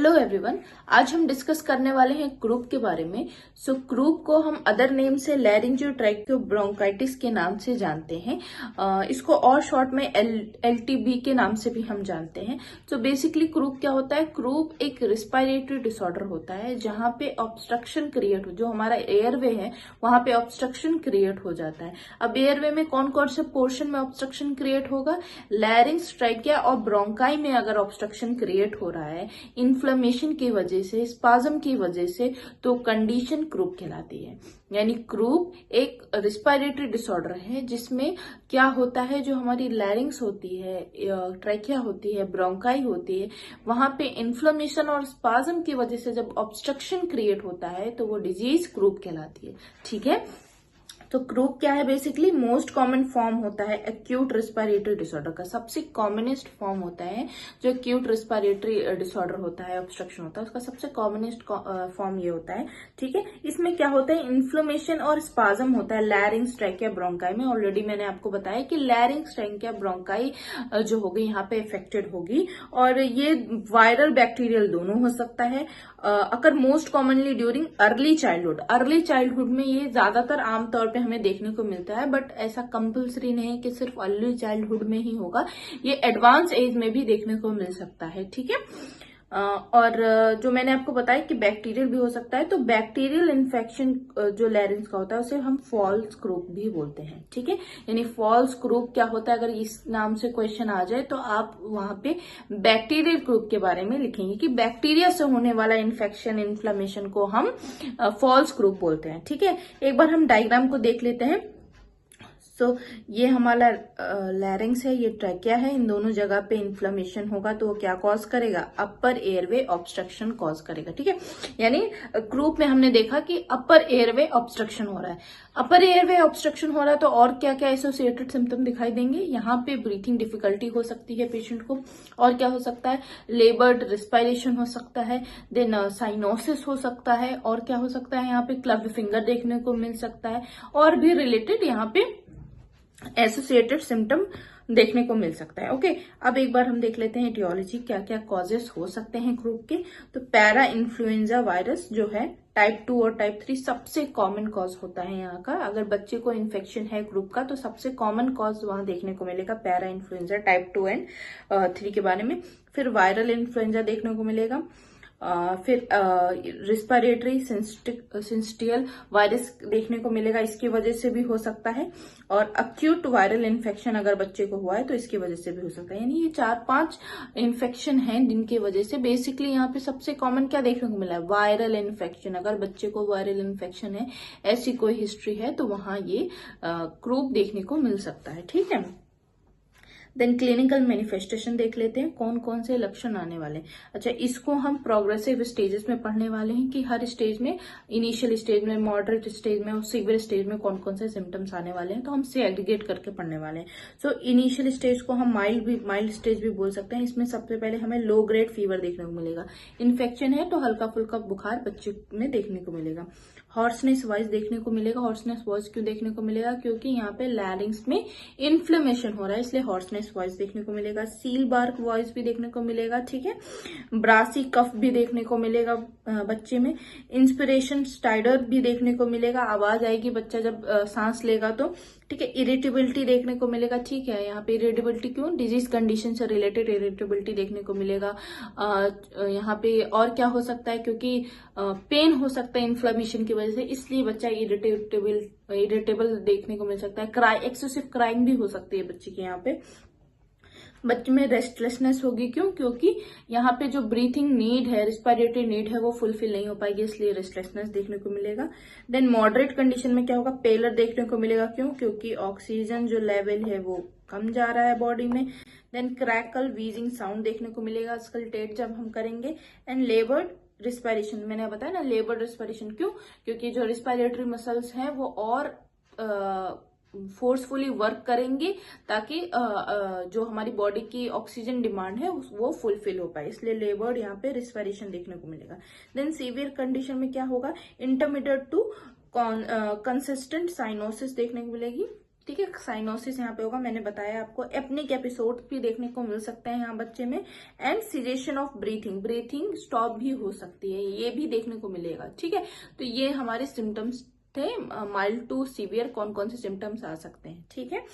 Hello everyone, आज हम discuss करने वाले हैं क्रूप के बारे में। क्रूप को हम अदर नेम से लैरिंजियो ट्रैकियोब्रोंकाइटिस के नाम से जानते हैं। इसको और शॉर्ट में LTB के नाम से भी हम जानते हैं। बेसिकली क्रूप क्या होता है? क्रूप एक रिस्पायरेटरी डिसऑर्डर होता है जहां पे ऑब्स्ट्रक्शन क्रिएट हो, जो हमारा एयरवे है वहां पे ऑब्स्ट्रक्शन क्रिएट हो जाता है। अब एयरवे में कौन कौन से पोर्शन में ऑब्स्ट्रक्शन क्रिएट होगा? लैरिंग्स, ट्रैकिया और ब्रोंकाई में अगर ऑब्स्ट्रक्शन क्रिएट हो रहा है इन्फ्लेमेशन की वजह से, स्पाज्म की वजह से, तो कंडीशन क्रूप कहलाती है। यानी क्रूप एक रिस्पायरेटरी डिसऑर्डर है जिसमें क्या होता है, जो हमारी लैरिंग्स होती है, ट्रैकिया होती है, ब्रोंकाई होती है, वहां पे इन्फ्लेमेशन और स्पाज्म की वजह से जब ऑब्स्ट्रक्शन क्रिएट होता है तो वो डिजीज क्रूप कहलाती है। ठीक है, तो क्रूप क्या है? बेसिकली मोस्ट कॉमन फॉर्म होता है एक्यूट रिस्पायरेटरी डिसऑर्डर का। सबसे कॉमनेस्ट फॉर्म होता है जो एक्यूट रिस्पायरेटरी डिसऑर्डर होता है, ऑब्स्ट्रक्शन होता है, उसका सबसे कॉमनेस्ट फॉर्म ये होता है। ठीक है, इसमें क्या होता है? इन्फ्लेमेशन और स्पाज्म होता है लैरिंग्स, ट्रैकिया, ब्रोंकाई में। ऑलरेडी मैंने आपको बताया कि लैरिंग्स, ट्रैकिया, ब्रोंकाई जो होगी यहाँ पे इफेक्टेड होगी, और ये वायरल, बैक्टीरियल दोनों हो सकता है। अगर most commonly during early childhood में ये ज्यादातर आमतौर पे हमें देखने को मिलता है, बट ऐसा कंपल्सरी नहीं है कि सिर्फ अर्ली चाइल्डहुड में ही होगा, ये एडवांस एज में भी देखने को मिल सकता है। ठीक है, और जो मैंने आपको बताया कि बैक्टीरियल भी हो सकता है, तो बैक्टीरियल इन्फेक्शन जो लैरिंग्स का होता है उसे हम फॉल्स क्रूप भी बोलते हैं। ठीक है, यानी फॉल्स क्रूप क्या होता है? अगर इस नाम से क्वेश्चन आ जाए तो आप वहां पे बैक्टीरियल क्रूप के बारे में लिखेंगे कि बैक्टीरिया से होने वाला इन्फेक्शन, इन्फ्लेमेशन को हम फॉल्स क्रूप बोलते हैं। ठीक है, एक बार हम डायग्राम को देख लेते हैं। ये हमारा लैरिंग्स है, ये ट्रैकिया है, इन दोनों जगह पे इन्फ्लेमेशन होगा तो वो क्या कॉज करेगा? अपर एयरवे ऑब्स्ट्रक्शन कॉज करेगा। ठीक है, यानी क्रूप में हमने देखा कि अपर एयरवे ऑब्स्ट्रक्शन हो रहा है। अपर एयरवे ऑब्स्ट्रक्शन हो रहा है तो और क्या क्या एसोसिएटेड सिम्टम दिखाई देंगे? यहाँ पे ब्रीथिंग डिफिकल्टी हो सकती है पेशेंट को, और क्या हो सकता है? लेबर्ड रिस्पायरेशन हो सकता है, देन साइनोसिस हो सकता है, और क्या हो सकता है? यहाँ पे क्लब्ड फिंगर देखने को मिल सकता है, और भी रिलेटेड यहाँ पे एसोसिएटेड सिम्टम देखने को मिल सकता है। ओके, अब एक बार हम देख लेते हैं एटियोलॉजी, क्या क्या कॉजेस हो सकते हैं क्रूप के। तो पैरा इन्फ्लुएंजा वायरस जो है टाइप 2 और टाइप 3 सबसे कॉमन कॉज होता है यहाँ का। अगर बच्चे को इन्फेक्शन है क्रूप का तो सबसे कॉमन कॉज वहां देखने को मिलेगा पैरा इन्फ्लुएंजा टाइप 2 एंड 3 के बारे में। फिर वायरल इन्फ्लुएंजा देखने को मिलेगा, फिर रिस्पायरेटरी सिंस्टियल वायरस देखने को मिलेगा, इसकी वजह से भी हो सकता है, और अक्यूट वायरल इन्फेक्शन अगर बच्चे को हुआ है तो इसकी वजह से भी हो सकता है। यानी ये 4-5 इन्फेक्शन हैं जिनकी वजह से बेसिकली यहाँ पे सबसे कॉमन क्या देखने को मिला है? Viral infection. अगर बच्चे को वायरल इन्फेक्शन है, ऐसी कोई हिस्ट्री है, तो वहां ये क्रूप देखने को मिल सकता है। ठीक है, देन क्लिनिकल मैनिफेस्टेशन देख लेते हैं, कौन कौन से लक्षण आने वाले हैं। अच्छा, इसको हम प्रोग्रेसिव स्टेजेस में पढ़ने वाले हैं कि हर स्टेज में, इनिशियल स्टेज में, मॉडरेट स्टेज में और सीवियर स्टेज में कौन कौन से सिम्टम्स आने वाले हैं, तो हम सेग्रीगेट करके पढ़ने वाले हैं। इनिशियल स्टेज को हम माइल्ड स्टेज भी बोल सकते हैं। इसमें सबसे पहले हमें लो ग्रेड फीवर देखने को मिलेगा। इन्फेक्शन है तो हल्का फुल्का बुखार बच्चे में देखने को मिलेगा। हॉर्सनेस वॉइस देखने को मिलेगा। हॉर्सनेस वॉइस क्यों देखने को मिलेगा? क्योंकि यहाँ पे लैरिंग्स में इन्फ्लेमेशन हो रहा है, इसलिए हॉर्सनेस वॉइस देखने को मिलेगा। सील बार्क वॉइस भी देखने को मिलेगा। ठीक है, ब्रासी कफ भी देखने को मिलेगा बच्चे में। इंस्पिरेशन स्टाइडर भी देखने को मिलेगा, आवाज आएगी बच्चा जब सांस लेगा तो। ठीक है, इरिटेबिलिटी देखने को मिलेगा। ठीक है, यहाँ पे इरिटेबिलिटी क्यों? डिजीज कंडीशन से रिलेटेड इरिटेबिलिटी देखने को मिलेगा। यहाँ पे और क्या हो सकता है? क्योंकि पेन हो सकता है इन्फ्लेमेशन की वजह से, इसलिए बच्चा इरिटेबल देखने को मिल सकता है। एक्सेसिव क्राइंग भी हो सकती है बच्चे के यहाँ पे। बच्चे में रेस्टलेसनेस होगी, क्यों? क्योंकि यहाँ पे जो ब्रीथिंग नीड है, रिस्पायरेटरी नीड है, वो फुलफिल नहीं हो पाएगी, इसलिए रेस्टलेसनेस देखने को मिलेगा। देन मॉडरेट कंडीशन में क्या होगा? पेलर देखने को मिलेगा। क्यों? क्योंकि ऑक्सीजन जो लेवल है वो कम जा रहा है बॉडी में। देन क्रैकल वीजिंग साउंड देखने को मिलेगा स्कल्टेट जब हम करेंगे। एंड लेबर्ड रिस्पायरेशन, मैंने बताया ना लेबर्ड रिस्पायरेशन क्यों? क्योंकि जो रिस्पायरेटरी मसल्स हैं वो और फोर्सफुली वर्क करेंगे ताकि जो हमारी बॉडी की ऑक्सीजन डिमांड है वो फुलफिल हो पाए, इसलिए लेबर्ड यहाँ पे रिस्पायरेशन देखने को मिलेगा। देन सीवियर कंडीशन में क्या होगा? इंटरमीडिएट टू कंसिस्टेंट साइनोसिस देखने को मिलेगी। ठीक है। साइनोसिस यहाँ पे होगा, मैंने बताया आपको। एपनिक एपिसोड भी देखने को मिल सकते हैं यहाँ बच्चे में। And cessation of breathing, breathing stop भी हो सकती है, ये भी देखने को मिलेगा। ठीक है, तो ये हमारे सिम्टम्स थे। माइल्ड टू सीवियर कौन कौन से सिम्टम्स आ सकते हैं। ठीक है,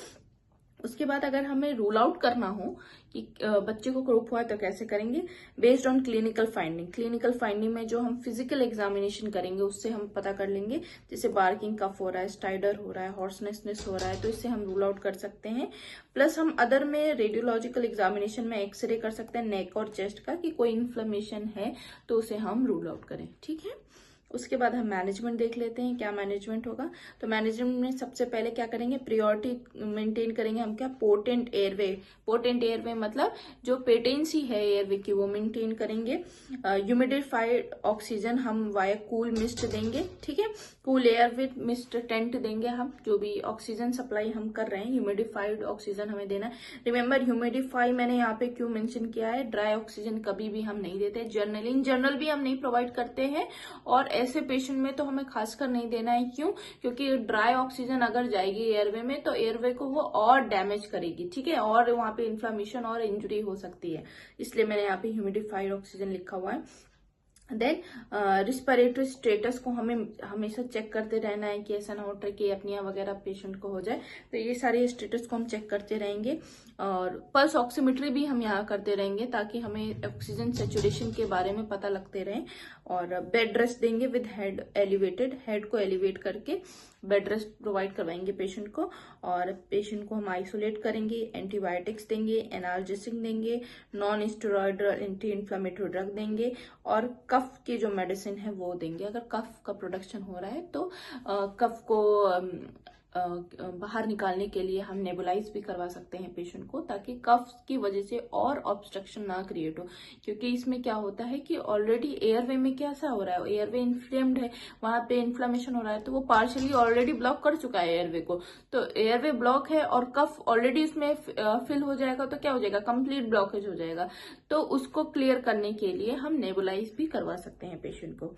उसके बाद अगर हमें रूल आउट करना हो कि बच्चे को क्रूप हुआ है तो कैसे करेंगे, based on clinical finding. Clinical finding में जो हम फिजिकल एग्जामिनेशन करेंगे उससे हम पता कर लेंगे, जैसे बार्किंग कफ हो रहा है, स्टाइडर हो रहा है, हॉर्सनेसनेस हो रहा है, तो इससे हम रूल आउट कर सकते हैं। प्लस हम अदर में रेडियोलॉजिकल एग्जामिनेशन में एक्सरे कर सकते हैं नेक और चेस्ट का, कि कोई इन्फ्लेमेशन है तो उसे हम रूल आउट करें। ठीक है, उसके बाद हम मैनेजमेंट देख लेते हैं, क्या मैनेजमेंट होगा। तो मैनेजमेंट में सबसे पहले क्या करेंगे, प्रायोरिटी मेंटेन करेंगे हम, क्या, पोटेंट एयरवे। पोटेंट एयरवे मतलब जो पेटेंसी है एयरवे की वो मेंटेन करेंगे। ह्यूमिडिफाइड ऑक्सीजन हम वाया कूल मिस्ट देंगे। ठीक है, cool air with mist tent देंगे हम, जो भी ऑक्सीजन सप्लाई हम कर रहे हैं ह्यूमिडिफाइड ऑक्सीजन हमें देना है। रिमेंबर ह्यूमिडिफाई मैंने यहाँ पे क्यों मेंशन किया है, ड्राई ऑक्सीजन कभी भी हम नहीं देते, इन जनरल भी हम नहीं प्रोवाइड करते हैं, और ऐसे पेशेंट में तो हमें खासकर नहीं देना है। क्यों, क्योंकि ड्राई ऑक्सीजन अगर जाएगी एयरवे में तो एयरवे को वो और डैमेज करेगी। ठीक है, और वहां पे इन्फ्लामेशन और इंजरी हो सकती है, इसलिए मैंने यहाँ पे ह्यूमिडिफाइड ऑक्सीजन लिखा हुआ है। देन रिस्पिरेटरी स्टेटस को हमें हमेशा चेक करते रहना है कि ऐसा ना हो कि अपनिया वगैरह पेशेंट को हो जाए, तो ये सारे स्टेटस को हम चेक करते रहेंगे। और पल्स ऑक्सीमेट्री भी हम यहाँ करते रहेंगे ताकि हमें ऑक्सीजन सेचुरेशन के बारे में पता लगते रहे। और बेड रेस्ट देंगे विद हेड एलिवेटेड, हेड को एलिवेट करके बेड रेस्ट प्रोवाइड करवाएंगे पेशेंट को। और पेशेंट को हम आइसोलेट करेंगे, एंटीबायोटिक्स देंगे, एनाल्जेसिक देंगे, non steroidal anti inflammatory drug देंगे, और कफ की जो मेडिसिन है वो देंगे। अगर कफ का प्रोडक्शन हो रहा है तो कफ को बाहर निकालने के लिए हम नेबुलाइज भी करवा सकते हैं पेशेंट को, ताकि कफ की वजह से और ऑब्स्ट्रक्शन ना क्रिएट हो। क्योंकि इसमें क्या होता है कि ऑलरेडी एयरवे में कैसा हो रहा है, एयरवे इन्फ्लेम्ड है, वहां पे इन्फ्लेमेशन हो रहा है, तो वो पार्शियली ऑलरेडी ब्लॉक कर चुका है एयरवे को। तो एयरवे ब्लॉक है और कफ ऑलरेडी उसमें फिल हो जाएगा, तो क्या हो जाएगा, कंप्लीट ब्लॉकेज हो जाएगा। तो उसको क्लियर करने के लिए हम नेबुलाइज भी करवा सकते हैं पेशेंट को।